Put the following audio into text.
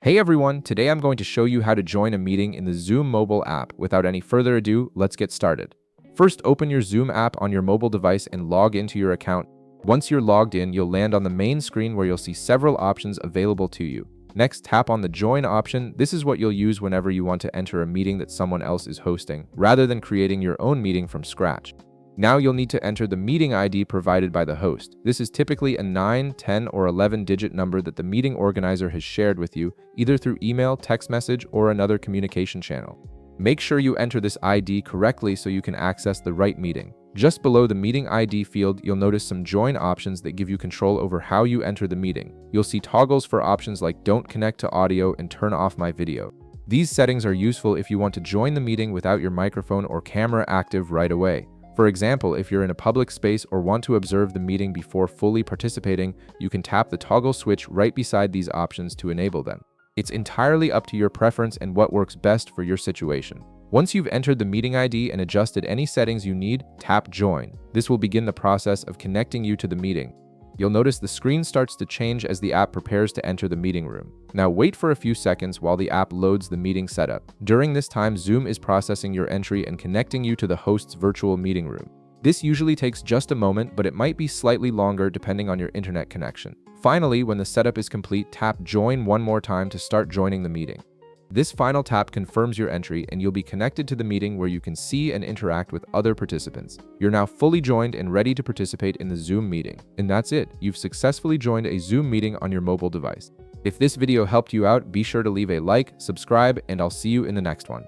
Hey everyone, today I'm going to show you how to join a meeting in the Zoom mobile app. Without any further ado, let's get started. First, open your Zoom app on your mobile device and log into your account. Once you're logged in, you'll land on the main screen where you'll see several options available to you. Next, tap on the Join option. This is what you'll use whenever you want to enter a meeting that someone else is hosting, rather than creating your own meeting from scratch. Now you'll need to enter the meeting ID provided by the host. This is typically a 9, 10, or 11-digit number that the meeting organizer has shared with you, either through email, text message, or another communication channel. Make sure you enter this ID correctly so you can access the right meeting. Just below the meeting ID field, you'll notice some join options that give you control over how you enter the meeting. You'll see toggles for options like don't connect to audio and turn off my video. These settings are useful if you want to join the meeting without your microphone or camera active right away. For example, if you're in a public space or want to observe the meeting before fully participating, you can tap the toggle switch right beside these options to enable them. It's entirely up to your preference and what works best for your situation. Once you've entered the meeting ID and adjusted any settings you need, tap Join. This will begin the process of connecting you to the meeting. You'll notice the screen starts to change as the app prepares to enter the meeting room. Now wait for a few seconds while the app loads the meeting setup. During this time, Zoom is processing your entry and connecting you to the host's virtual meeting room. This usually takes just a moment, but it might be slightly longer depending on your internet connection. Finally, when the setup is complete, tap Join one more time to start joining the meeting. This final tap confirms your entry and you'll be connected to the meeting where you can see and interact with other participants. You're now fully joined and ready to participate in the Zoom meeting. And that's it. You've successfully joined a Zoom meeting on your mobile device. If this video helped you out, be sure to leave a like, subscribe, and I'll see you in the next one.